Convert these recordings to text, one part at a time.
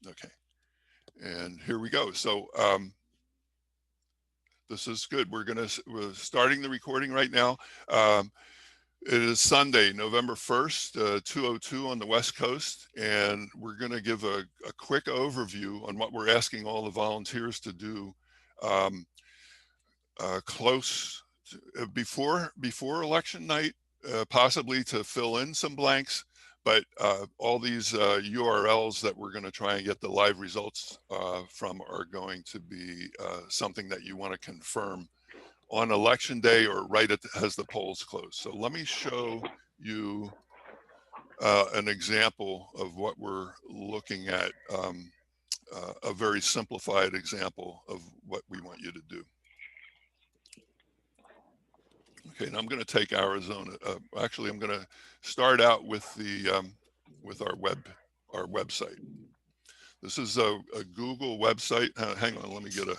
Okay, and here we go. So this is good. We're starting the recording right now. Um, it is Sunday, November 1st, 2:02 on the West Coast, and we're going to give a quick overview on what we're asking all the volunteers to do um, close to, before election night, possibly to fill in some blanks. But all these URLs that we're going to try and get the live results from are going to be something that you want to confirm on election day or right as the polls close. So let me show you an example of what we're looking at, a very simplified example of what we want you to do. Okay, and I'm going to take Arizona. Actually, I'm going to start out with with our website. This is a Google website. Hang on, let me get a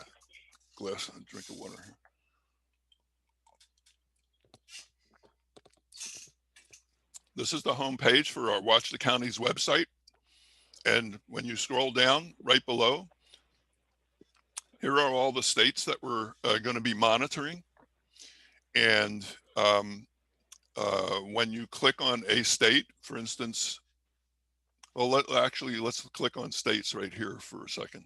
glass and drink of water here. This is the home page for our Watch the Counties website. And when you scroll down right below, here are all the states that we're going to be monitoring. And when you click on a state, for instance, well, let's click on states right here for a second.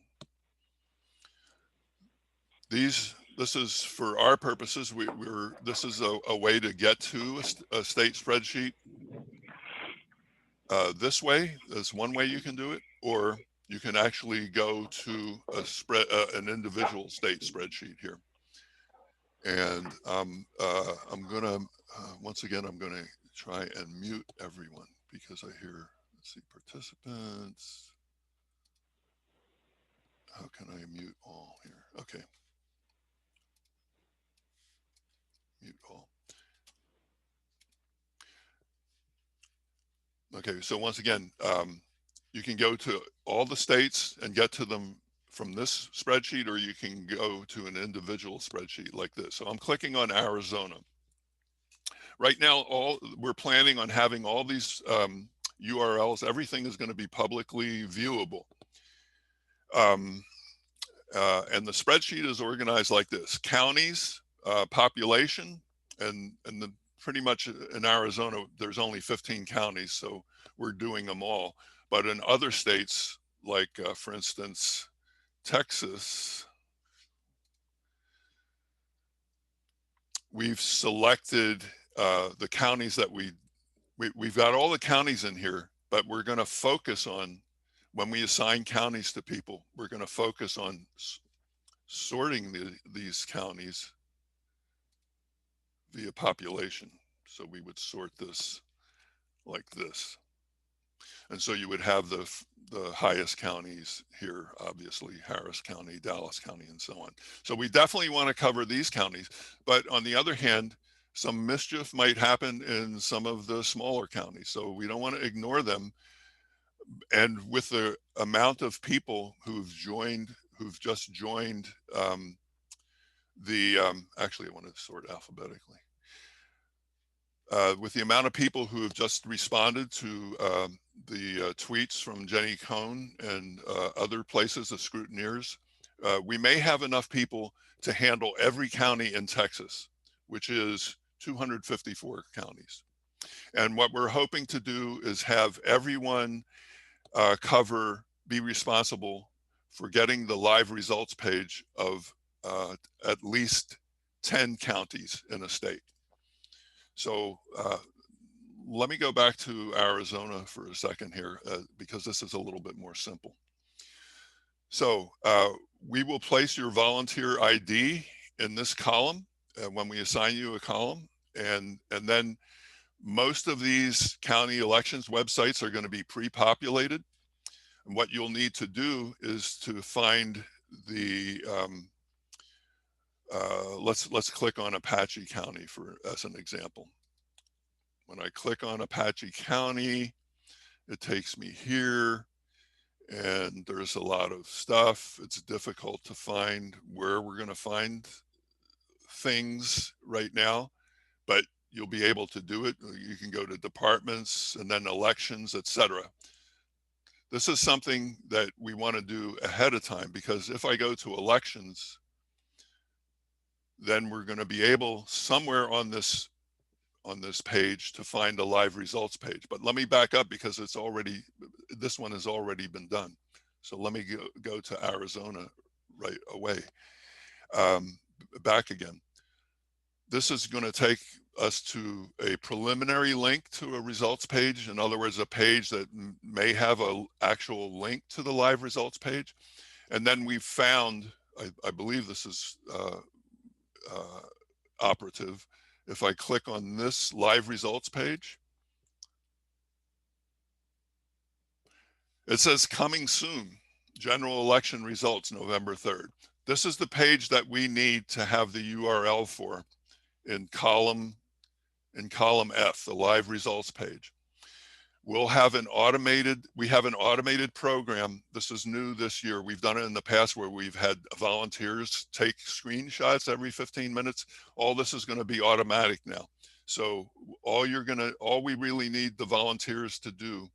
This is for our purposes. This is a way to get to a state spreadsheet. This way, there's one way you can do it, or you can actually go to an individual state spreadsheet here. And I'm gonna once again I'm gonna try and mute everyone because I hear, let's see, participants. How can I mute all here? Okay. Mute all. Okay, so once again, you can go to all the states and get to them from this spreadsheet, or you can go to an individual spreadsheet like this. So I'm clicking on Arizona. Right now, we're planning on having all these URLs. Everything is going to be publicly viewable. And the spreadsheet is organized like this: counties, population, and pretty much in Arizona, there's only 15 counties, so we're doing them all. But in other states, like for instance, Texas, we've selected the counties that we've got all the counties in here, but we're going to focus on, when we assign counties to people, we're going to focus on sorting these counties via population. So we would sort this like this. And so you would have the highest counties here, obviously, Harris County, Dallas County, and so on. So we definitely want to cover these counties. But on the other hand, some mischief might happen in some of the smaller counties. So we don't want to ignore them. And with the amount of people who've just joined actually I want to sort alphabetically. With the amount of people who have just responded to the tweets from Jenny Cohn and other places, the scrutineers, we may have enough people to handle every county in Texas, which is 254 counties. And what we're hoping to do is have everyone be responsible for getting the live results page of at least 10 counties in a state. So let me go back to Arizona for a second here, because this is a little bit more simple. So we will place your volunteer ID in this column when we assign you a column. And then most of these county elections websites are going to be pre-populated. And what you'll need to do is to find the, let's click on Apache County as an example. When I click on Apache County, it takes me here, and there's a lot of stuff. It's difficult to find where we're going to find things right now, but you'll be able to do it. You can go to departments and then elections, etc. This is something that we want to do ahead of time, because if I go to elections, then we're going to be able somewhere on this page to find the live results page. But let me back up, because this one has already been done. So let me go to Arizona right away. Back again. This is going to take us to a preliminary link to a results page. In other words, a page that may have an actual link to the live results page. And then we've found, I believe this is operative. If I click on this live results page, it says coming soon, general election results, November 3rd. This is the page that we need to have the URL for in column F, the live results page. We have an automated program. This is new this year. We've done it in the past where we've had volunteers take screenshots every 15 minutes. All this is going to be automatic now. So all we really need the volunteers to do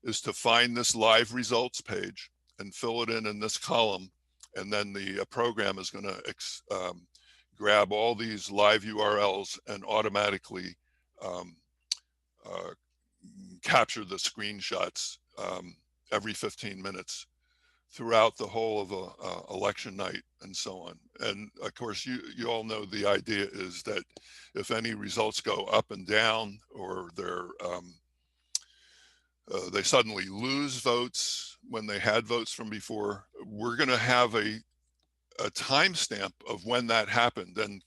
is to find this live results page and fill it in this column. And then the program is going to grab all these live URLs and automatically capture the screenshots every 15 minutes throughout the whole of election night and so on. And of course, you all know the idea is that if any results go up and down, or they suddenly lose votes when they had votes from before, we're going to have a timestamp of when that happened, and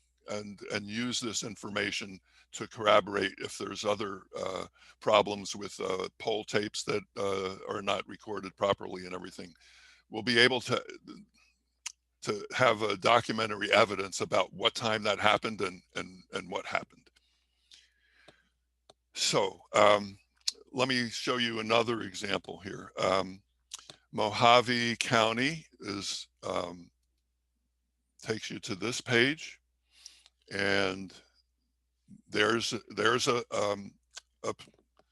use this information to corroborate if there's other problems with poll tapes that are not recorded properly and everything. We'll be able to have a documentary evidence about what time that happened and what happened. So let me show you another example here. Mojave County takes you to this page, and there's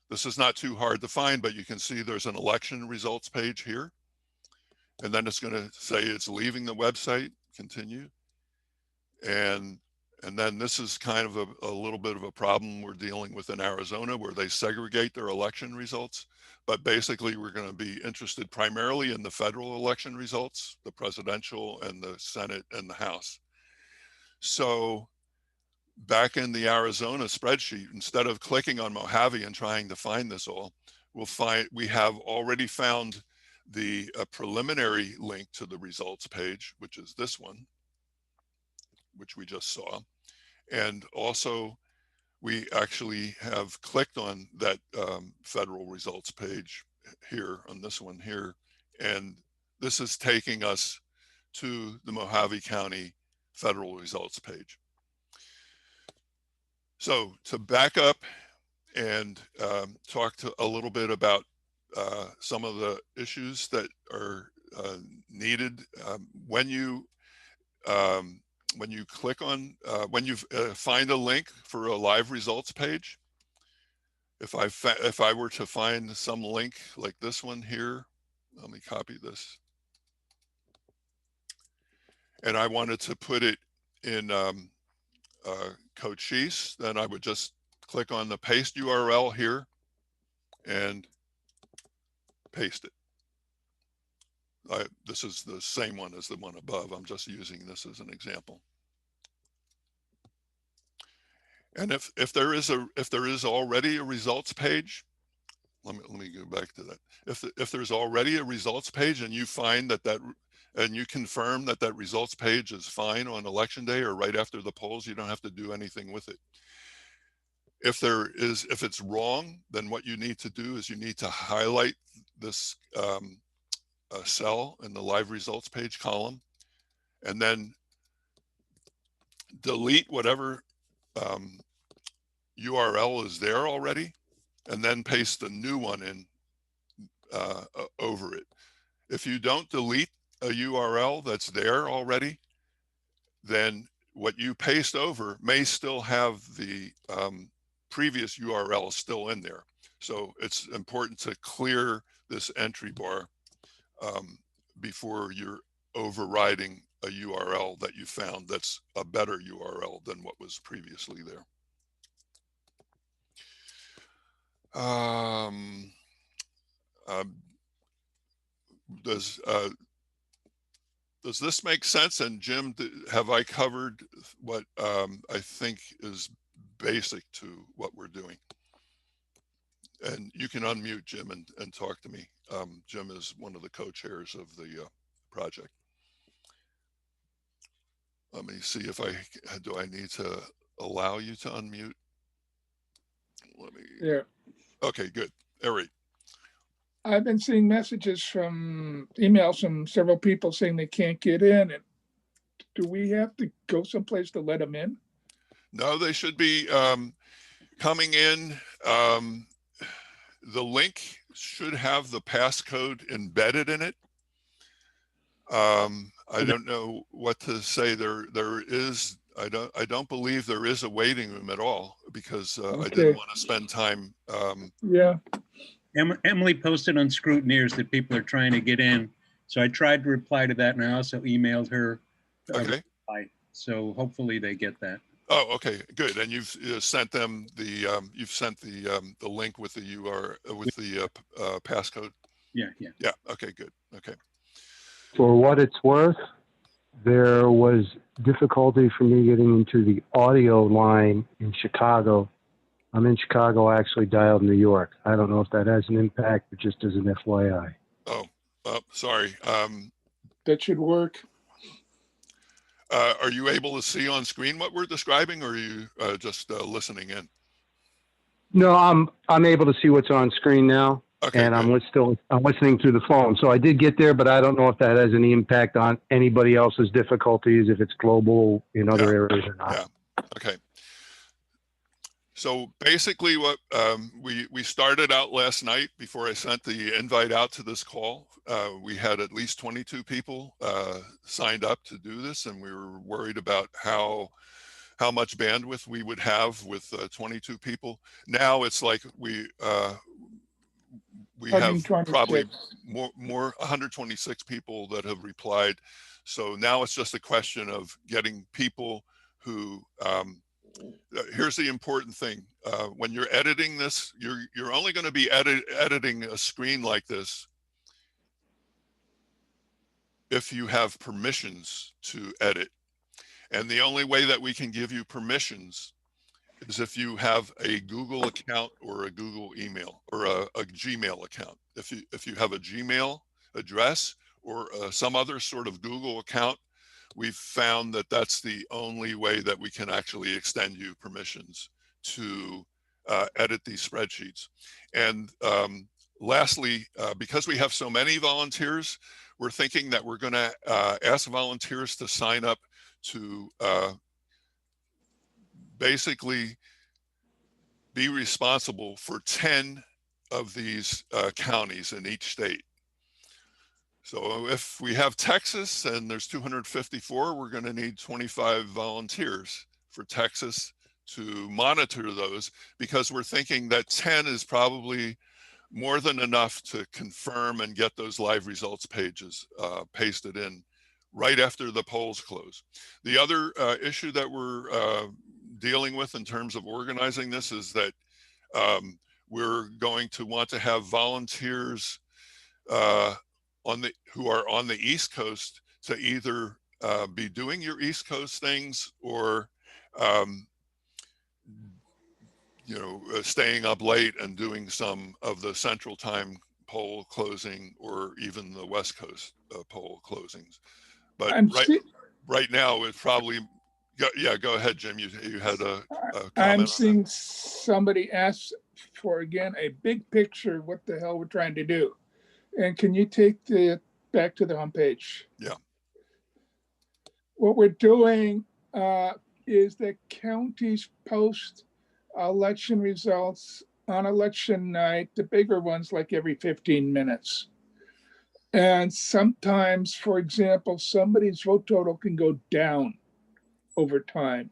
this is not too hard to find, but you can see there's an election results page here, and then it's going to say it's leaving the website, continue, and then this is kind of a little bit of a problem we're dealing with in Arizona, where they segregate their election results. But basically, we're going to be interested primarily in the federal election results, the presidential and the Senate and the House. So back in the Arizona spreadsheet, instead of clicking on Mojave and trying to find this all, we have already found the preliminary link to the results page, which is this one, which we just saw. And also, we actually have clicked on that federal results page here, on this one here, and this is taking us to the Mojave County federal results page. So to back up and talk a little bit about some of the issues that are needed when you click on, when you find a link for a live results page. If I were to find some link like this one here, let me copy this, and I wanted to put it in Cochise, then I would just click on the paste URL here and paste it. This is the same one as the one above. I'm just using this as an example. And if there is already a results page, let me go back to that. If there's already a results page and you find and you confirm that results page is fine on election day or right after the polls, you don't have to do anything with it. If it's wrong, then what you need to do is you need to highlight this cell in the live results page column, and then delete whatever URL is there already, and then paste the new one in over it. If you don't delete a URL that's there already, then what you paste over may still have the previous URL still in there. So it's important to clear this entry bar before you're overriding a URL that you found that's a better URL than what was previously there. Does this make sense? And Jim, have I covered what I think is basic to what we're doing? And you can unmute Jim and talk to me. Jim is one of the co-chairs of the project. Let me see if do I need to allow you to unmute? Let me. Yeah. Okay, good. All right. I've been seeing messages from emails from several people saying they can't get in. And do we have to go someplace to let them in? No, they should be coming in. The link should have the passcode embedded in it. I don't know what to say. There is. I don't believe there is a waiting room at all, because I didn't want to spend time. Yeah. Emily posted on Scrutineers that people are trying to get in. So I tried to reply to that, and I also emailed her. Okay. So hopefully they get that. Oh, okay, good. And you've sent them the the link with the with the passcode. Yeah. Yeah. Okay. Good. Okay. For what it's worth, there was difficulty for me getting into the audio line in Chicago. I'm in Chicago. I actually dialed New York. I don't know if that has an impact, but just as an FYI. Oh, sorry. That should work. Are you able to see on screen what we're describing, or are you just listening in? No, I'm able to see what's on screen now. Okay, and good. I'm listening through the phone. So I did get there, but I don't know if that has any impact on anybody else's difficulties, if it's global in other areas or not. Yeah. Okay. So basically what we started out last night before I sent the invite out to this call. We had at least 22 people signed up to do this, and we were worried about how much bandwidth we would have with 22 people. Now it's like we have probably more 126 people that have replied. So now it's just a question of getting people who here's the important thing. When you're editing this, you're only going to be editing a screen like this if you have permissions to edit. And the only way that we can give you permissions is if you have a Google account or a Google email or a Gmail account. If you have a Gmail address or some other sort of Google account, we've found that that's the only way that we can actually extend you permissions to edit these spreadsheets. And lastly, because we have so many volunteers, we're thinking that we're going to ask volunteers to sign up to basically be responsible for 10 of these counties in each state. So if we have Texas and there's 254, we're going to need 25 volunteers for Texas to monitor those, because we're thinking that 10 is probably more than enough to confirm and get those live results pages pasted in right after the polls close. The other issue that we're dealing with in terms of organizing this is that we're going to want to have volunteers who are on the East Coast to either be doing your East Coast things or staying up late and doing some of the Central Time poll closing, or even the West Coast poll closings. But right now it's probably, yeah, go ahead, Jim. You had a comment. I'm seeing somebody ask for, again, a big picture of what the hell we're trying to do. And can you take the back to the homepage? Yeah. What we're doing is that counties post election results on election night, the bigger ones like every 15 minutes. And sometimes, for example, somebody's vote total can go down over time.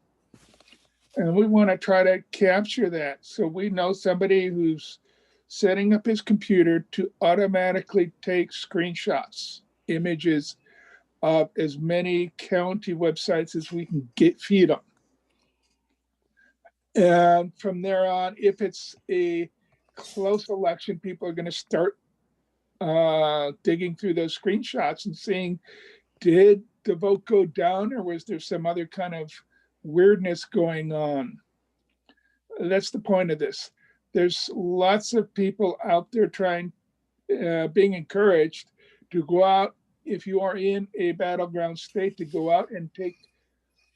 And we want to try to capture that. So we know somebody who's setting up his computer to automatically take screenshots, images of as many county websites as we can feed them. And from there on, if it's a close election, people are going to start digging through those screenshots and seeing, did the vote go down or was there some other kind of weirdness going on? That's the point of this. There's lots of people out there being encouraged to go out, if you are in a battleground state, to go out and take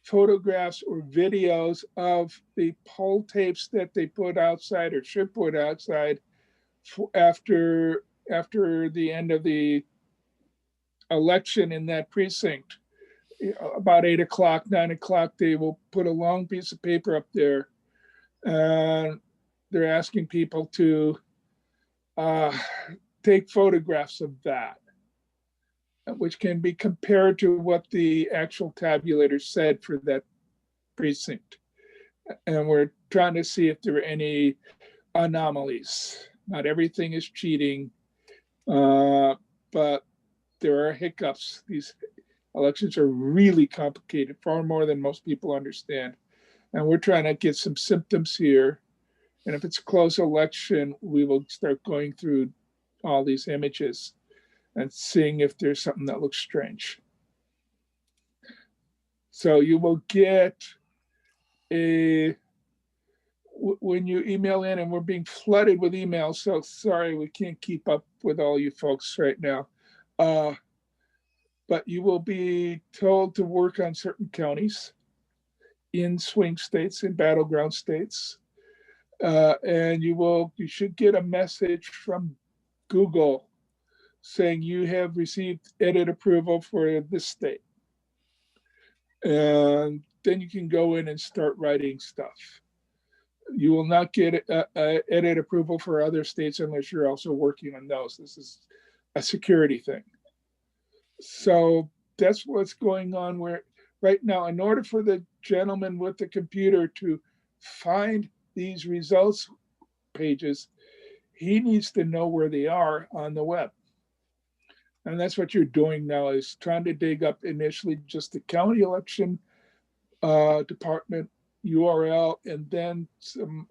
photographs or videos of the poll tapes that they put outside or should put outside after the end of the election in that precinct. About 8 o'clock, 9 o'clock, they will put a long piece of paper up there. And they're asking people to take photographs of that, which can be compared to what the actual tabulator said for that precinct. And we're trying to see if there are any anomalies. Not everything is cheating, but there are hiccups. These elections are really complicated, far more than most people understand. And we're trying to get some symptoms here. And if it's a close election, we will start going through all these images and seeing if there's something that looks strange. So you will get when you email in, and we're being flooded with emails, so sorry, we can't keep up with all you folks right now. But you will be told to work on certain counties in swing states, in battleground states. And you should get a message from Google saying you have received edit approval for this state. And then you can go in and start writing stuff. You will not get edit approval for other states unless you're also working on those. This is a security thing. So that's what's going on right now. In order for the gentleman with the computer to find these results pages, he needs to know where they are on the web. And that's what you're doing now, is trying to dig up initially just the county election department URL, and then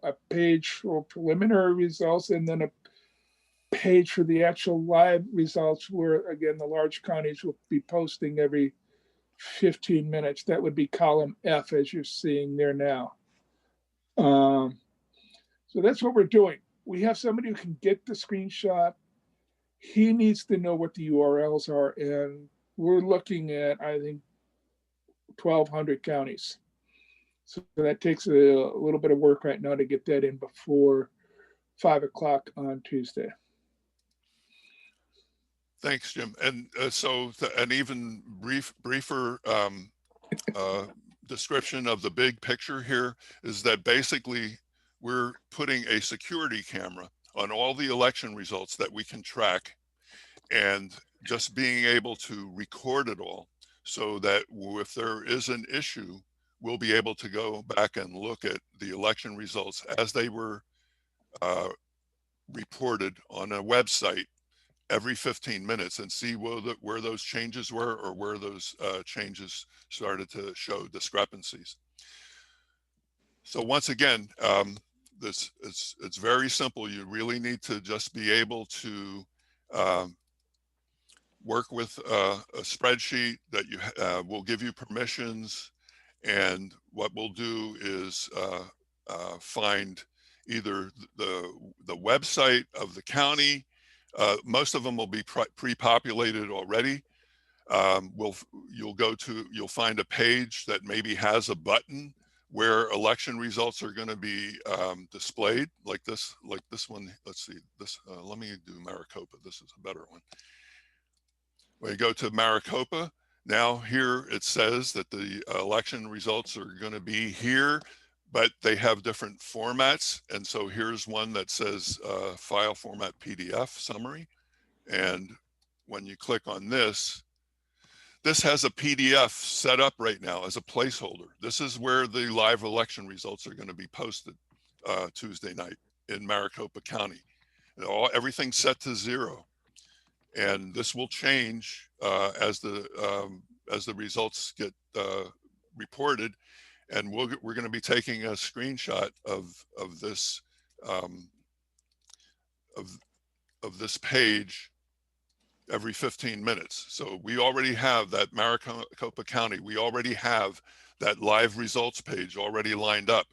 a page for preliminary results, and then a page for the actual live results, where again the large counties will be posting every 15 minutes. That would be column F, as you're seeing there now. So that's what we're doing. We have somebody who can get the screenshot. He needs to know what the URLs are, and we're looking at, I think, 1,200 counties. So that takes a little bit of work right now to get that in before 5 o'clock on Tuesday. Thanks, Jim. And so an even briefer description of the big picture here is that basically we're putting a security camera on all the election results that we can track, and just being able to record it all, so that if there is an issue, we'll be able to go back and look at the election results as they were reported on a website every 15 minutes and see where those changes were, or where those changes started to show discrepancies. So once again, it's very simple. You really need to just be able to work with a spreadsheet that will give you permissions, and what we'll do is find either the website of the county. Most of them will be pre-populated already. You'll find a page that maybe has a button where election results are going to be displayed, like this one. Let's see this. Let me do Maricopa. This is a better one. When you go to Maricopa, now here it says that the election results are going to be here, but they have different formats. And so here's one that says file format PDF summary. And when you click on this has a PDF set up right now as a placeholder. This is where the live election results are going to be posted Tuesday night in Maricopa County. Everything's set to 0. And this will change as the results get reported. And we're going to be taking a screenshot of this of this page every 15 minutes. So we already have that Maricopa County. We already have that live results page already lined up.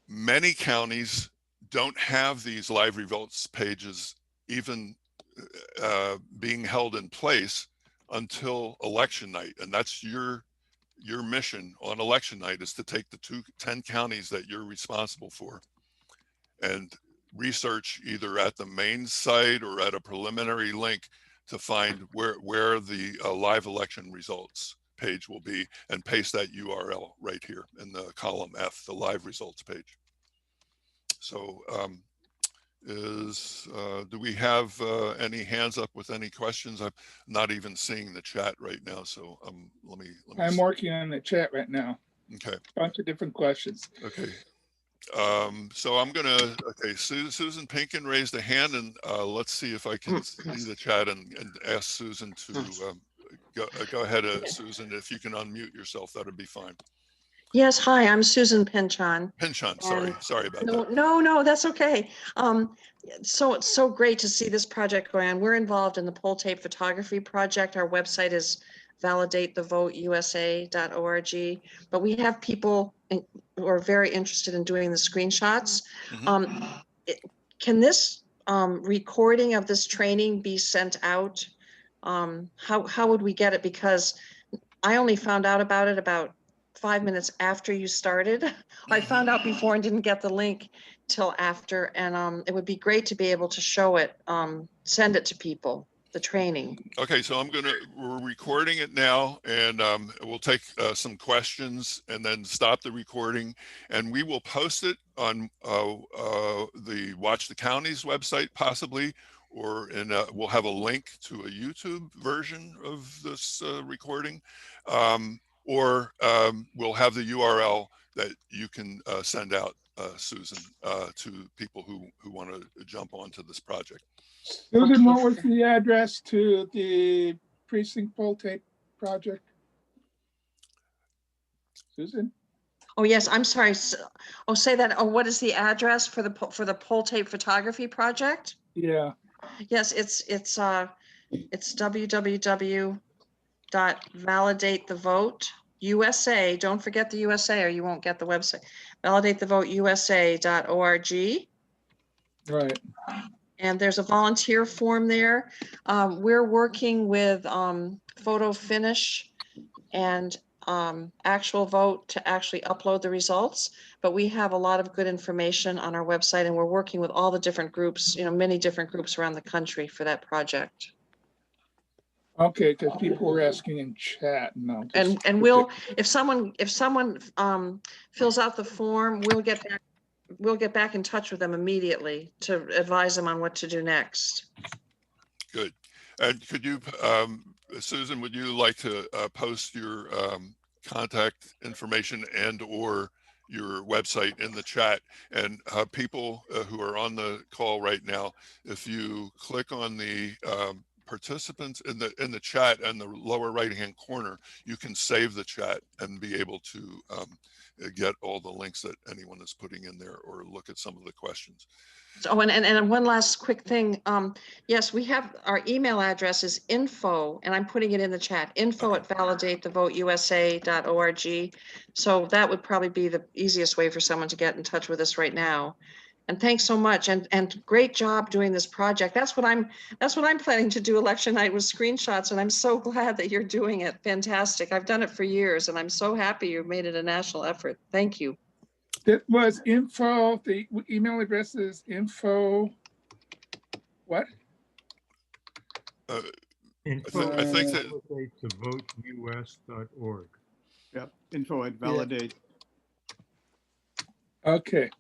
Many counties don't have these live results pages even being held in place until election night. And that's your mission on election night, is to take the 10 counties that you're responsible for and research either at the main site or at a preliminary link to find where the live election results page will be, and paste that URL right here in the column F, the live results page. So do we have any hands up with any questions? I'm not even seeing the chat right now, so let me I'm working on the chat right now. Okay. Bunch of different questions. Okay. So I'm gonna, okay, Susan Pinkin raised a hand, and let's see if I can see the chat and ask Susan to go ahead, Susan, if you can unmute yourself, that'd be fine. Yes, hi, I'm Susan Pinchon. Pinchon, sorry about that. No, that's okay. So it's so great to see this project going on. We're involved in the poll tape photography project. Our website is validatethevoteusa.org, but we have people who are very interested in doing the screenshots. Can this recording of this training be sent out? How would we get it? Because I only found out about it about 5 minutes after you started. I found out before and didn't get the link till after, and it would be great to be able to show it, send it to people, the training. Okay, so we're recording it now, and we'll take some questions and then stop the recording, and we will post it on the Watch the County's website possibly, or we'll have a link to a YouTube version of this recording, or we'll have the URL that you can send out, Susan, to people who want to jump onto this project. Susan, what was the address to the precinct poll tape project? Susan? Oh, yes, I'm sorry. Oh, say that. Oh, what is the address for the poll tape photography project? Yeah. Yes, it's www.validatethevote.usa. Don't forget the USA or you won't get the website. Validatethevoteusa.org. Right. And there's a volunteer form there. We're working with Photo Finish and Actual Vote to actually upload the results, but we have a lot of good information on our website, and we're working with all the different groups, many different groups around the country for that project. Okay, because people were asking in chat. No. And we'll, if someone fills out the form, we'll get back in touch with them immediately to advise them on what to do next. Good. And could you, Susan, would you like to post your contact information and or your website in the chat? And people who are on the call right now, if you click on the participants in the chat in the lower right hand corner, you can save the chat and be able to get all the links that anyone is putting in there, or look at some of the questions. Oh, and one last quick thing. Yes, we have our email address is info, and I'm putting it in the chat, info@validatethevoteusa.org. So that would probably be the easiest way for someone to get in touch with us right now. And thanks so much, and great job doing this project. That's what I'm planning to do election night, with screenshots, and I'm so glad that you're doing it. Fantastic. I've done it for years, and I'm so happy you've made it a national effort. Thank you. It was info, the email address is info, what? Info I think that validatethevoteus.org. Yep, info@validate. Okay.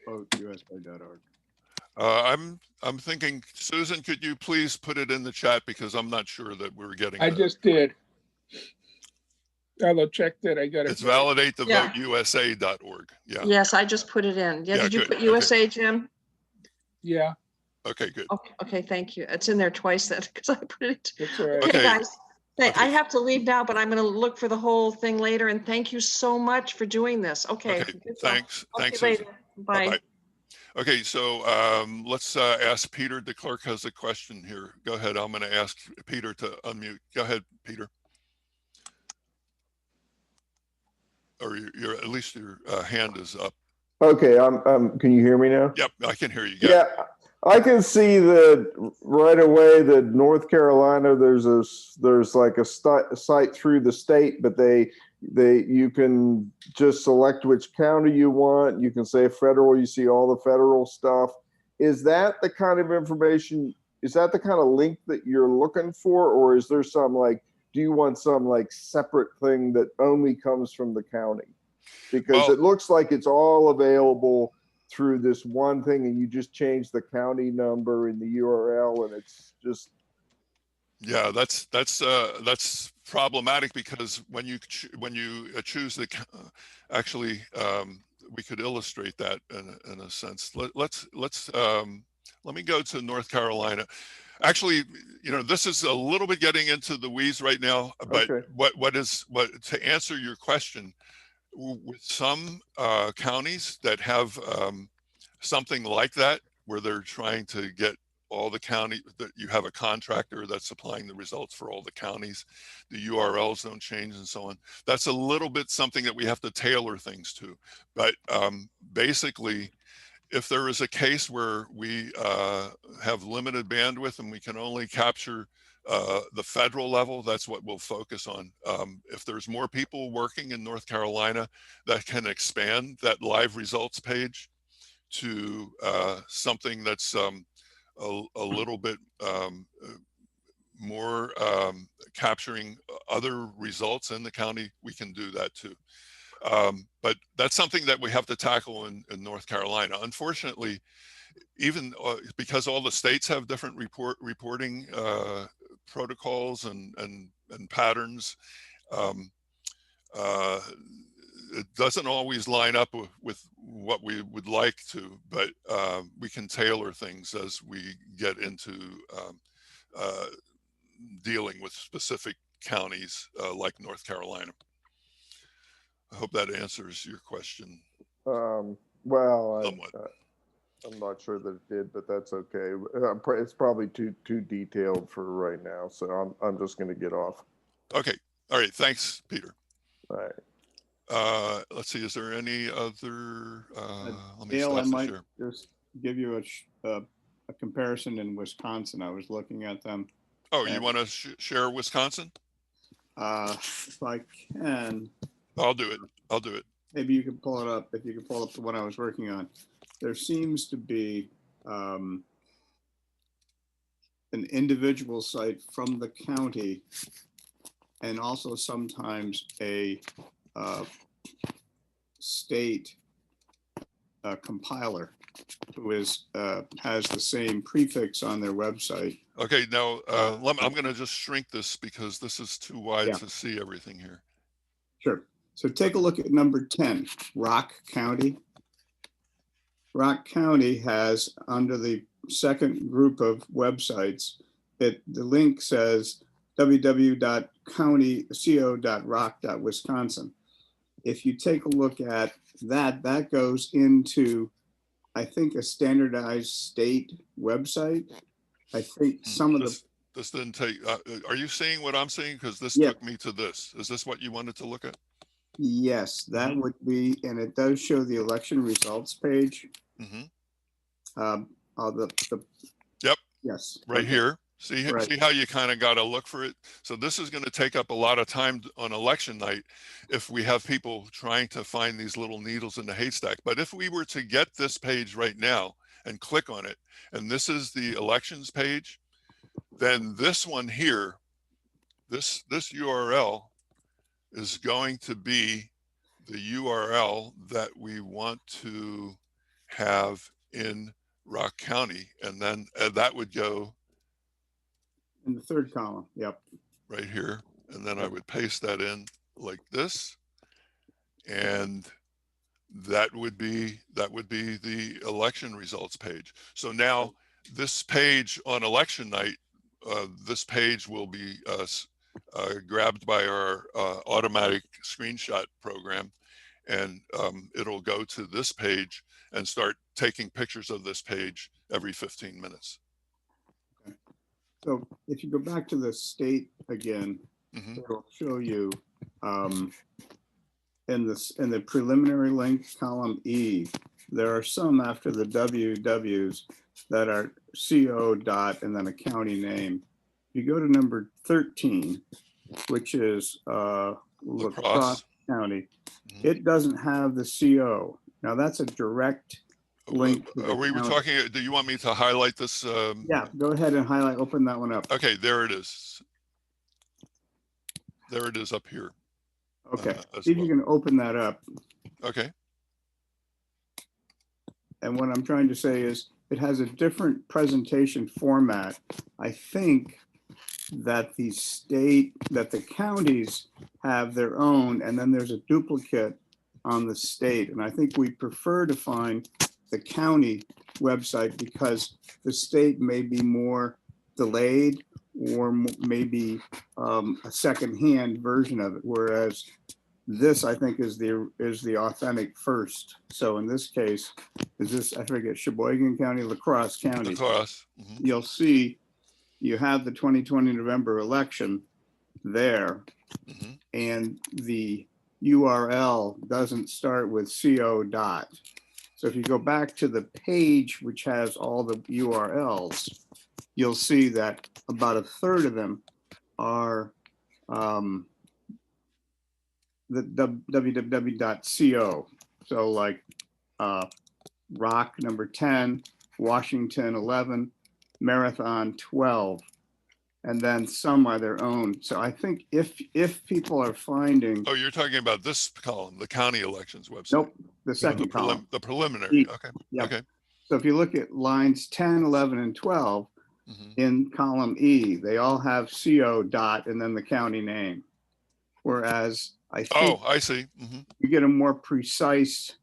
VoteUSA.org. I'm thinking, Susan, could you please put it in the chat, because I'm not sure that we're getting I just did. I'll check that I got it. It's validatethevoteusa.org. Yeah. Yes, I just put it in. Yeah, Yeah, did you good. put USA, Jim? Yeah, Okay, good. Okay, thank you. It's in there twice then, because I put it. that's all right. Okay, Okay. guys. Hey, Okay. I have to leave now, but I'm gonna look for the whole thing later, and thank you so much for doing this. Okay. Okay, good job. thanks. Talk to Thanks, you Susan. later. Bye-bye. Bye. Okay, so let's ask Peter. The clerk has a question here. Go ahead. I'm going to ask Peter to unmute. Go ahead, Peter. Or at least your hand is up. Okay, can you hear me now? Yep, I can hear you. Yeah, I can see that right away that North Carolina, there's like a site through the state, but you can just select which county you want. You can say federal, you see all the federal stuff. Is that the kind of information, is that the kind of link that you're looking for? Or is there some do you want some separate thing that only comes from the county? Because it looks like it's all available through this one thing, and you just change the county number in the URL, and it's just. Yeah, that's problematic, because when you choose the actually we could illustrate that in a sense. Let me go to North Carolina. Actually, this is a little bit getting into the weeds right now, but Okay. what to answer your question, with some counties that have something like that, where they're trying to get all the county, that you have a contractor that's supplying the results for all the counties, the URLs don't change and so on. That's a little bit something that we have to tailor things to. But basically, if there is a case where we have limited bandwidth and we can only capture the federal level, that's what we'll focus on. If there's more people working in North Carolina that can expand that live results page to something that's a little bit more capturing other results in the county, we can do that too. But that's something that we have to tackle in North Carolina. Unfortunately, even because all the states have different reporting protocols and patterns, it doesn't always line up with what we would like to, but we can tailor things as we get into dealing with specific counties like North Carolina. I hope that answers your question. Well, somewhat. I'm not sure that it did, but that's okay. It's probably too detailed for right now, so I'm just going to get off. Okay. All right. Thanks, Peter. All right. Let's see. Is there any other? Let me Dale, stop I the might share. just give you a comparison in Wisconsin. I was looking at them. Oh, you want to share Wisconsin? If I can. I'll do it. I'll do it. Maybe you can pull it up. If you can pull up the one I was working on, there seems to be an individual site from the county, and also sometimes a state compiler who has the same prefix on their website. Okay. Now I'm going to just shrink this because this is too wide to see everything here. Sure. So take a look at number 10, Rock County. Rock County has, under the second group of websites, the link says www.countyco.rock.wisconsin. If you take a look at that, that goes into, I think, a standardized state website. I think some of the... This didn't take, are you seeing what I'm seeing? Because this took me to this. Is this what you wanted to look at? Yes, that would be, and it does show the election results page. Yep. Yes. Right here. See, Right. See how you kind of got to look for it. So this is going to take up a lot of time on election night if we have people trying to find these little needles in the haystack. But if we were to get this page right now and click on it, and this is the elections page, then this one here, this URL is going to be the URL that we want to have in Rock County. And then that would go in the third column. Yep. Right here. And then I would paste that in like this. And that would be the election results page. So now this page on election night, this page will be grabbed by our automatic screenshot program, and it'll go to this page and start taking pictures of this page every 15 minutes. So if you go back to the state again, it'll show you in the preliminary link, column E, there are some after the WWs that are CO dot and then a county name. If you go to number 13, which is LaCrosse County, it doesn't have the CO. Now that's a direct link. Are we talking, do you want me to highlight this? Yeah, go ahead and highlight, open that one up. Okay, there it is. There it is up here. Okay, see if you can open that up. Okay. And what I'm trying to say is it has a different presentation format. I think that the counties have their own, and then there's a duplicate on the state. And I think we prefer to find the county website because the state may be more delayed or maybe a secondhand version of it. Whereas this, I think, is the authentic first. So in this case, is this, I forget, Sheboygan County, LaCrosse County. LaCrosse. You'll see you have the 2020 November election there, and the URL doesn't start with CO dot. So if you go back to the page, which has all the URLs, you'll see that about a third of them are the www.co. So like Rock number 10, Washington 11, Marathon 12, and then some are their own. So I think if people are finding. Oh, you're talking about this column, the county elections website. Nope, the second column. The preliminary, okay. Yeah. Okay. So if you look at lines 10, 11, and 12 in column E, they all have CO dot and then the county name. Whereas I think I see. you get a more precise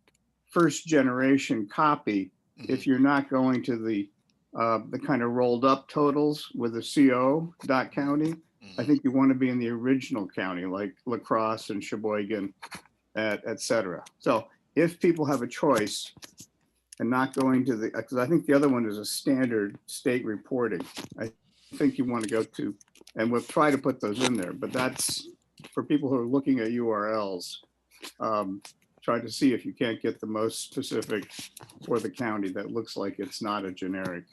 first generation copy if you're not going to the kind of rolled up totals with the CO dot county. I think you want to be in the original county like LaCrosse and Sheboygan, et cetera. So if people have a choice and not going to because I think the other one is a standard state reporting. I think you want to go to, and we'll try to put those in there, but that's for people who are looking at URLs. Try to see if you can't get the most specific for the county that looks like it's not a generic.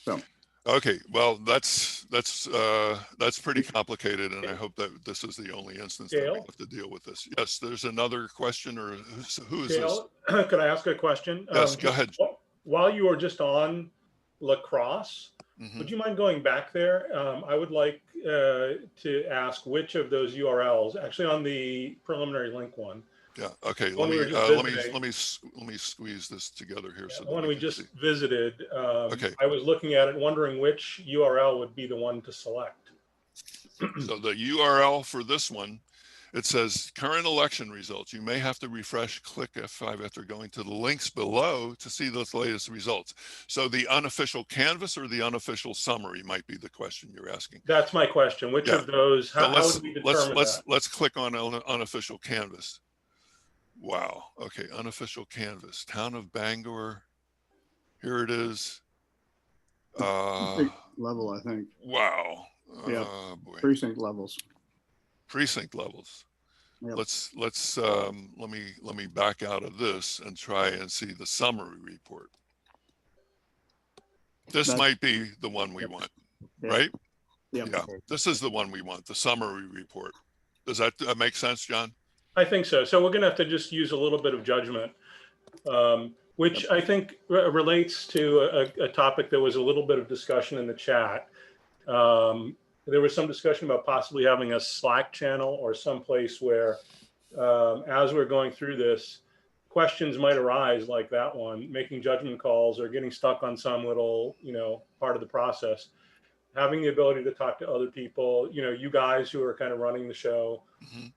So. Okay, well, that's pretty complicated, and I hope that this is the only instance that we have to deal with this. Yes, there's another question, or who is Dale, this? Could I ask a question? Yes, go ahead. While you are just on LaCrosse, would you mind going back there? I would like to ask which of those URLs, actually on the preliminary link one. Yeah. Okay. Let me squeeze this together here. Yeah, so the one we just visited. Okay. I was looking at it, wondering which URL would be the one to select. So the URL for this one, it says current election results. You may have to refresh, click F5 after going to the links below to see those latest results. So the unofficial canvas or the unofficial summary might be the question you're asking. That's my question. Which of those? How would we determine that? Let's click on unofficial canvas. Wow. Okay. Unofficial canvas. Town of Bangor. Here it is. Level, I think. Wow. Yeah. Boy. Precinct levels. Precinct levels. Yep. Let me back out of this and try and see the summary report. This might be the one we want, right? Yep. Yeah. This is the one we want, the summary report. Does that make sense, John? I think so. So we're going to have to just use a little bit of judgment, which I think relates to a topic that was a little bit of discussion in the chat. There was some discussion about possibly having a Slack channel or someplace where, as we're going through this, questions might arise like that one, making judgment calls or getting stuck on some little, part of the process. having the ability to talk to other people, you guys who are kind of running the show,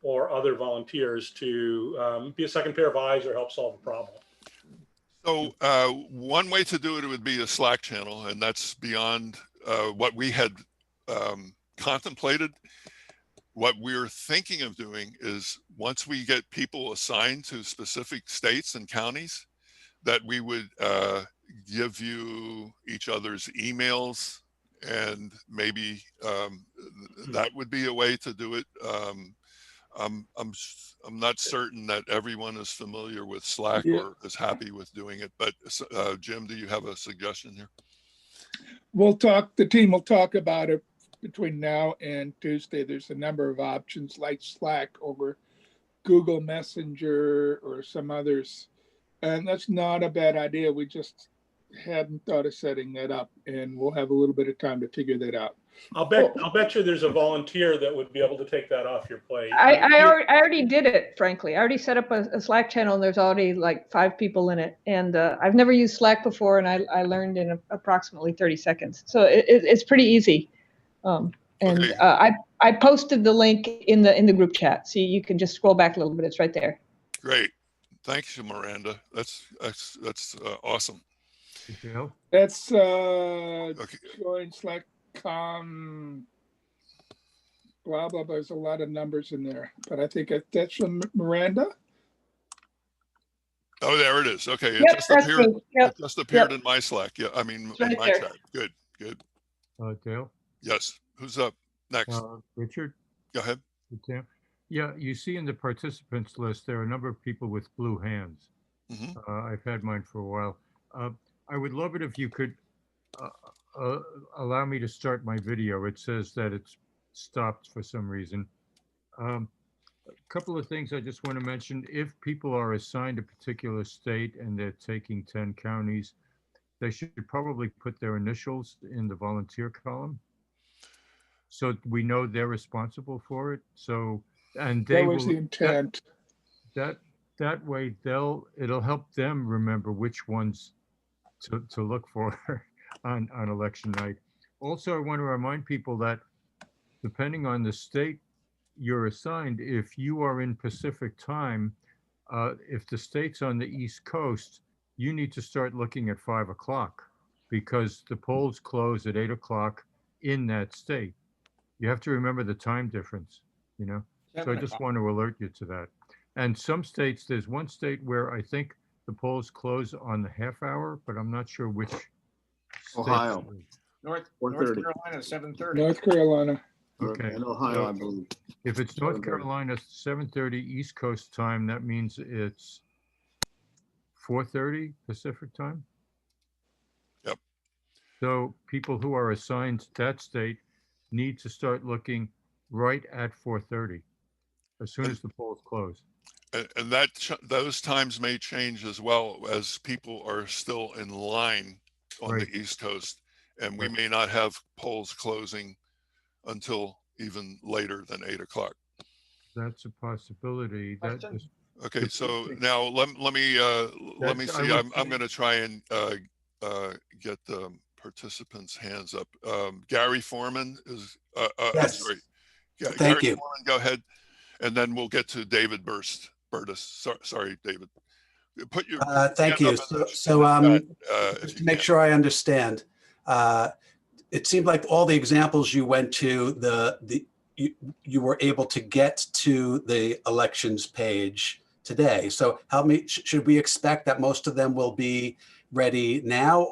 or other volunteers to be a second pair of eyes or help solve a problem. So one way to do it would be a Slack channel, and that's beyond what we had contemplated. What we're thinking of doing is, once we get people assigned to specific states and counties, that we would give you each other's emails, and maybe that would be a way to do it. I'm not certain that everyone is familiar with Slack or is happy with doing it, but Jim, do you have a suggestion here? The team will talk about it between now and Tuesday. There's a number of options like Slack over Google Messenger or some others. And that's not a bad idea. We just hadn't thought of setting that up, and we'll have a little bit of time to figure that out. I'll bet you there's a volunteer that would be able to take that off your plate. I already did it, frankly. I already set up a Slack channel, and there's already like 5 people in it. And I've never used Slack before, and I learned in approximately 30 seconds. So it's pretty easy. Okay. I posted the link in the group chat, so you can just scroll back a little bit. It's right there. Great. Thanks, Miranda. That's awesome. That's join Slack blah blah blah. There's a lot of numbers in there, but I think that's from Miranda. Oh, there it is. Okay, it yep, just appeared. Yep. It just appeared in my Slack. Yeah, I mean in my chat. Good. Dale. Yes. Who's up next? Richard. Go ahead. Yeah, you see in the participants list there are a number of people with blue hands. I've had mine for a while. I would love it if you could allow me to start my video. It says that it's stopped for some reason. A couple of things I just want to mention. If people are assigned a particular state and they're taking 10 counties, they should probably put their initials in the volunteer column, so we know they're responsible for it. So, and they that was the intent. That way it'll help them remember which ones to look for on election night. Also, I want to remind people that depending on the state you're assigned, if you are in Pacific time, if the state's on the East Coast, you need to start looking at 5 o'clock, because the polls close at 8 o'clock in that state. You have to remember the time difference, So I just want to alert you to that. And some states, there's one state where I think the polls close on the half hour, but I'm not sure which. Ohio. North Carolina, 7:30. North Carolina. Okay. In Ohio, I believe. If it's North Carolina, 7:30 East Coast time, that means it's 4:30 Pacific time. Yep. So people who are assigned to that state need to start looking right at 4:30, as soon as the polls close. And those times may change as well, as people are still in line on the East Coast, and we may not have polls closing until even later than 8 o'clock. That's a possibility. Okay, so now let me see. I'm going to try and get the participants' hands up. Gary Foreman is. Yes. Sorry. Thank you. Foreman, go ahead, and then we'll get to David Burtis. Sorry, David. Put your. Thank you. To make sure I understand, it seemed like all the examples you went to, you were able to get to the elections page today. So help me. Should we expect that most of them will be ready now,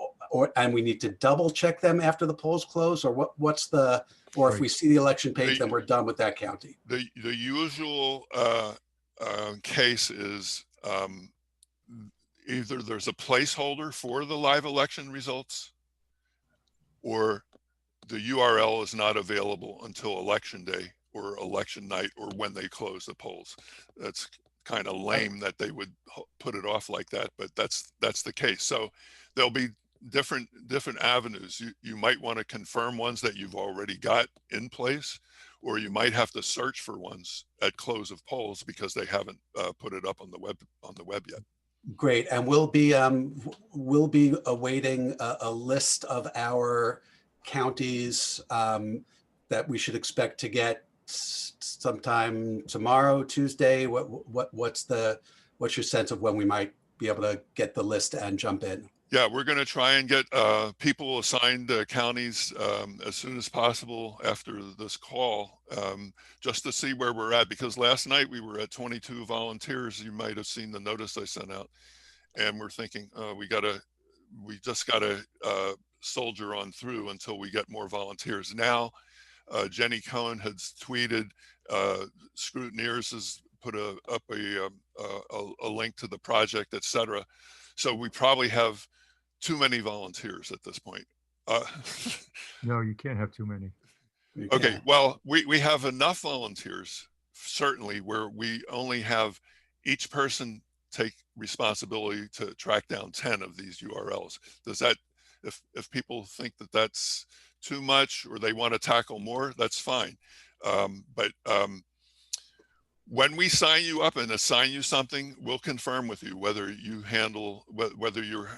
and we need to double check them after the polls close, or what's the? Or if we see the election page, then we're done with that county. The usual case is either there's a placeholder for the live election results, or the URL is not available until election day or election night, or when they close the polls. That's kind of lame that they would put it off like that, but that's the case. So there'll be different avenues. You might want to confirm ones that you've already got in place, or you might have to search for ones at close of polls because they haven't put it up on the web yet. Great, and we'll be awaiting a list of our counties that we should expect to get sometime tomorrow, Tuesday? What's your sense of when we might be able to get the list and jump in? Yeah, we're going to try and get people assigned counties as soon as possible after this call, just to see where we're at. Because last night we were at 22 volunteers. You might have seen the notice I sent out, and we're thinking we just gotta soldier on through until we get more volunteers. Now, Jenny Cohn has tweeted, Scrutineers has put up a link to the project, etc. So we probably have too many volunteers at this point. No, you can't have too many. Okay, well, we have enough volunteers, certainly, where we only have each person take responsibility to track down 10 of these URLs. Does that, if people think that that's too much or they want to tackle more, that's fine. But when we sign you up and assign you something, we'll confirm with you whether you handle, whether you're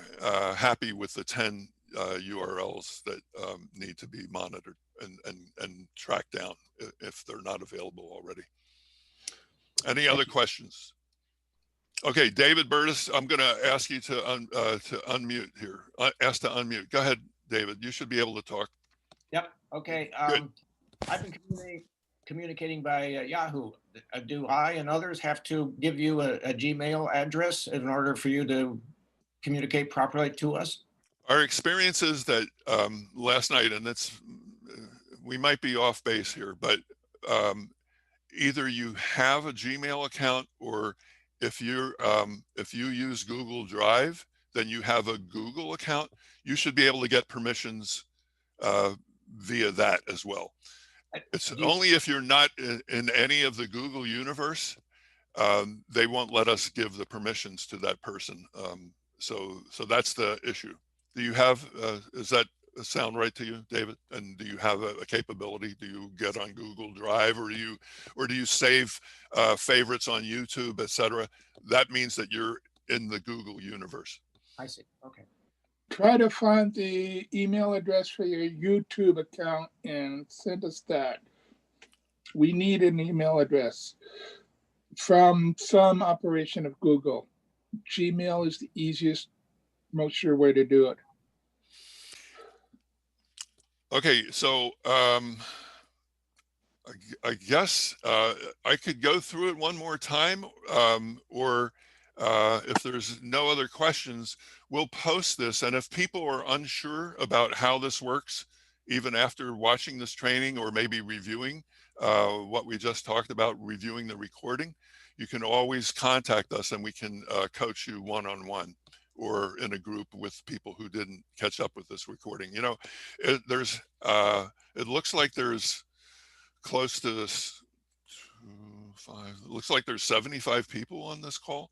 happy with the 10 URLs that need to be monitored and tracked down if they're not available already. Any other questions? Okay, David Burtis, I'm going to ask you to unmute here. Ask to unmute. Go ahead, David. You should be able to talk. Yep. Okay. I've been communicating by Yahoo. Do I and others have to give you a Gmail address in order for you to communicate properly to us? Our experience is that last night, and we might be off base here, but either you have a Gmail account, or if you use Google Drive, then you have a Google account. You should be able to get permissions via that as well. It's only if you're not in any of the Google universe, they won't let us give the permissions to that person. So that's the issue. Do you have, does that sound right to you, David? And do you have a capability? Do you get on Google Drive, or do you save favorites on YouTube, etc.? That means that you're in the Google universe. I see. Okay. Try to find the email address for your YouTube account and send us that. We need an email address from some operation of Google. Gmail is the easiest, most sure way to do it. Okay, so I guess I could go through it one more time, or if there's no other questions, we'll post this. And if people are unsure about how this works, even after watching this training or maybe reviewing what we just talked about, reviewing the recording, you can always contact us and we can coach you one-on-one or in a group with people who didn't catch up with this recording. You know, it looks like there's close to this, it looks like there's 75 people on this call.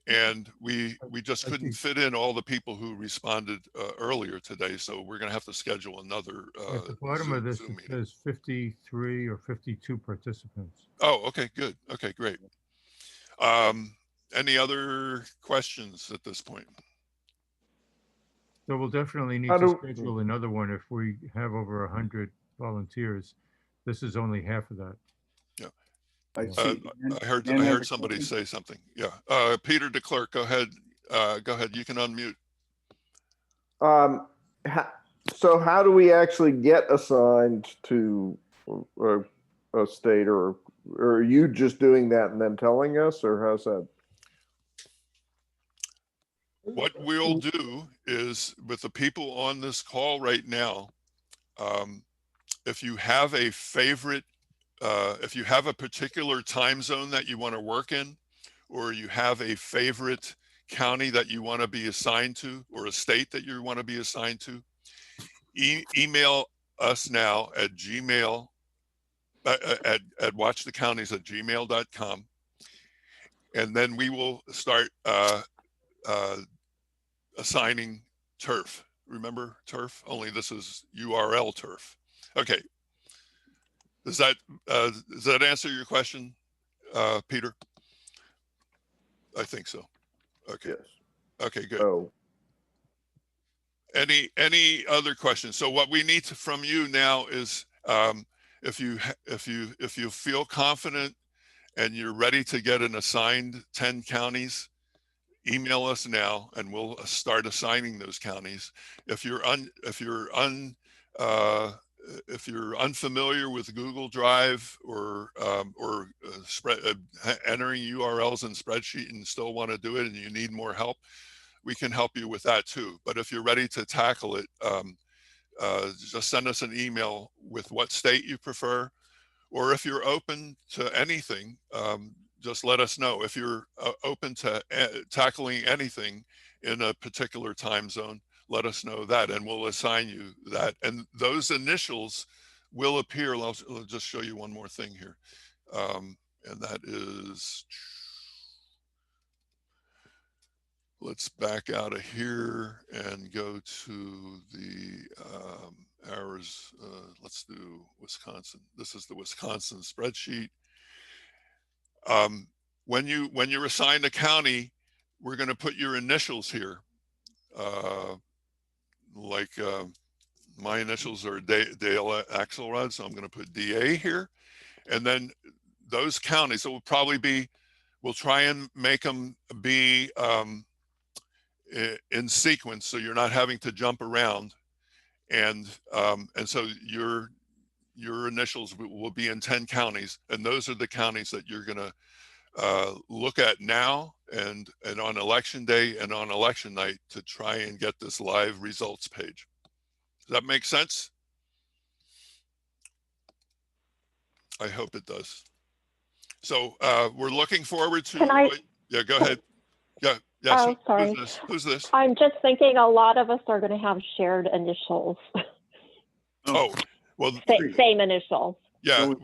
And we just couldn't fit in all the people who responded earlier today. So we're going to have to schedule another At the bottom of this, it says 53 or 52 participants. Oh, okay, good. Okay, great. Any other questions at this point? So we'll definitely need to schedule another one if we have over 100 volunteers. This is only half of that. Yeah. I heard somebody say something. Yeah. Peter DeClerc, go ahead. Go ahead. You can unmute. So how do we actually get assigned to a state, or are you just doing that and then telling us, or how's that? What we'll do is, with the people on this call right now, if you have a favorite, if you have a particular time zone that you want to work in, or you have a favorite county that you want to be assigned to, or a state that you want to be assigned to, email us now at Gmail, at watchthecounties@gmail.com. And then we will start assigning turf. Remember turf? Only this is URL turf. Okay. Does that answer your question, Peter? I think so. Okay. Yes. Okay, good. Oh. Any other questions? So what we need from you now is if you feel confident and you're ready to get an assigned 10 counties, email us now and we'll start assigning those counties. If you're unfamiliar with Google Drive or entering URLs in spreadsheet and still want to do it and you need more help, we can help you with that too. But if you're ready to tackle it, just send us an email with what state you prefer, or if you're open to anything, just let us know. If you're open to tackling anything in a particular time zone, let us know that and we'll assign you that. And those initials will appear. I'll just show you one more thing here. And that is, let's back out of here and go to the hours. Let's do Wisconsin. This is the Wisconsin spreadsheet. When you're assigned a county, we're going to put your initials here. My initials are Dale Axelrod, so I'm going to put DA here. And then those counties, it will probably be, we'll try and make them be in sequence, so you're not having to jump around. And so your initials will be in 10 counties, and those are the counties that you're going to look at now and on election day and on election night to try and get this live results page. Does that make sense? I hope it does. So we're looking forward to. Yeah, go ahead. Yeah. Oh, sorry. Who's this? I'm just thinking a lot of us are going to have shared initials. Oh, well, same initials. Yeah.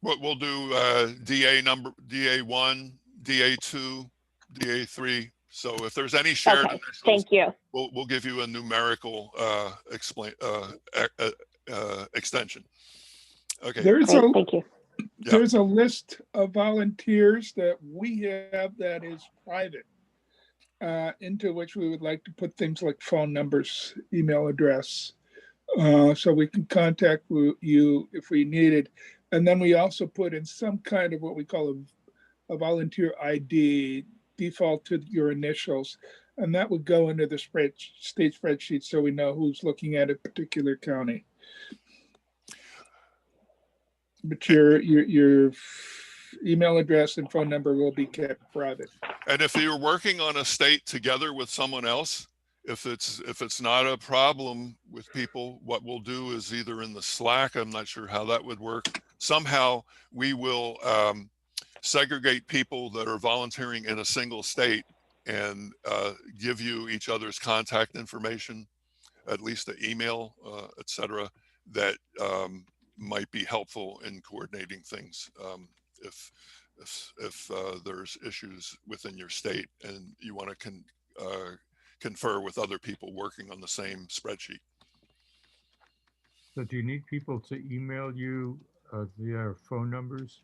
We'll do DA number, DA1, DA2, DA3. So if there's any shared initials, thank you. We'll give you a numerical extension. Okay. Thank you. There's a list of volunteers that we have that is private, into which we would like to put things like phone numbers, email address, so we can contact you if we need it. And then we also put in some kind of what we call a volunteer ID, default to your initials, and that would go into the state spreadsheet so we know who's looking at a particular county. But your email address and phone number will be kept private. And if you're working on a state together with someone else, if it's not a problem with people, what we'll do is either in the Slack, I'm not sure how that would work, somehow we will segregate people that are volunteering in a single state and give you each other's contact information, at least the email, etc., that might be helpful in coordinating things if there's issues within your state and you want to confer with other people working on the same spreadsheet. So do you need people to email you via phone numbers?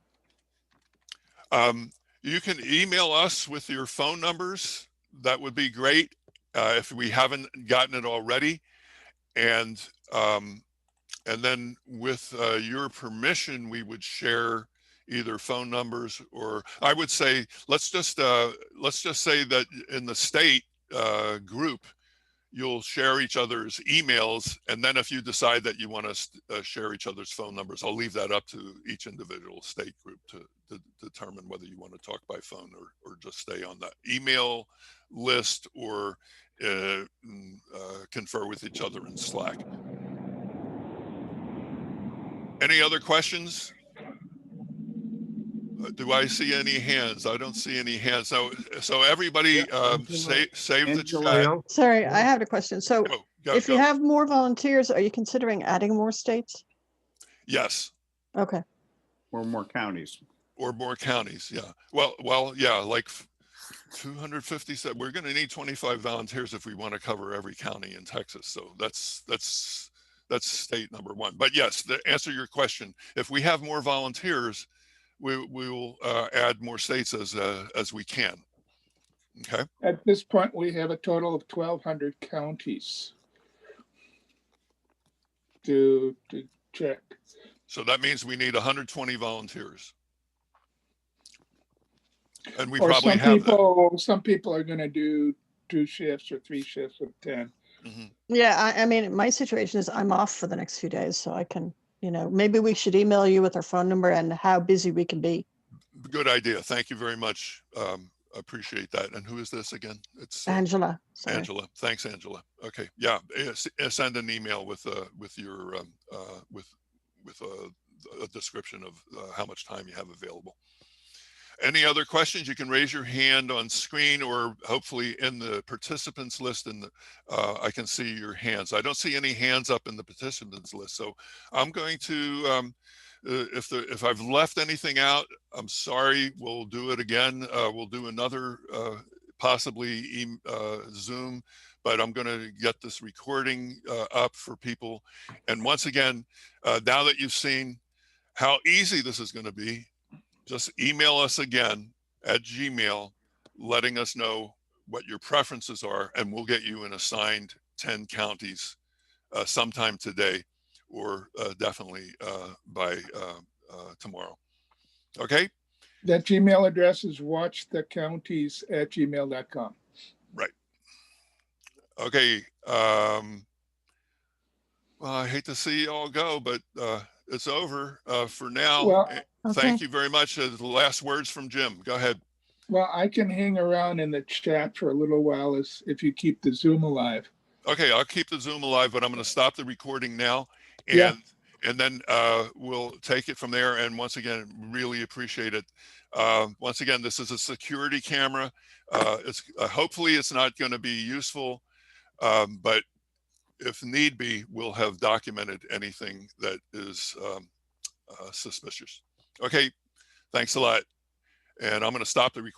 You can email us with your phone numbers. That would be great if we haven't gotten it already. And then with your permission, we would share either phone numbers, or I would say, let's just say that in the state group, you'll share each other's emails. And then if you decide that you want to share each other's phone numbers, I'll leave that up to each individual state group to determine whether you want to talk by phone or just stay on that email list or confer with each other in Slack. Any other questions? Do I see any hands? I don't see any hands. So everybody save the chat. Sorry, I have a question. So if you have more volunteers, are you considering adding more states? Yes. Okay. Or more counties. Or more counties, yeah. Well, yeah, like 250. We're going to need 25 volunteers if we want to cover every county in Texas. So that's state number one. But yes, to answer your question, if we have more volunteers, we will add more states as we can. Okay. At this point, we have a total of 1,200 counties. to check. So that means we need 120 volunteers. And we Or probably have that. some people are gonna do 2 shifts or 3 shifts of 10. Mhm. Yeah, I mean, my situation is I'm off for the next few days, so I can, maybe we should email you with our phone number and how busy we can be. Good idea. Thank you very much. Appreciate that. And who is this again? It's Angela. Sorry. Angela. Thanks, Angela. Okay. Yeah. Send an email with your a description of how much time you have available. Any other questions? You can raise your hand on screen, or hopefully in the participants list. And I can see your hands. I don't see any hands up in the participants list. So I'm going to, if I've left anything out, I'm sorry. We'll do it again. We'll do another possibly Zoom, but I'm going to get this recording up for people. And once again, now that you've seen how easy this is going to be, just email us again at Gmail, letting us know what your preferences are, and we'll get you in assigned 10 counties sometime today, or definitely by tomorrow. Okay? That Gmail address is watchthecounties@gmail.com. Right. Okay. Well, I hate to see you all go, but it's over for now. Well, thank you very much. The last words from Jim. Go ahead. Well, I can hang around in the chat for a little while if you keep the Zoom alive. Okay, I'll keep the Zoom alive, but I'm going to stop the recording now, and then we'll take it from there. And once again, really appreciate it. Once again, this is a security camera. It's hopefully it's not going to be useful, but if need be, we'll have documented anything that is suspicious. Okay, thanks a lot. And I'm going to stop the recording.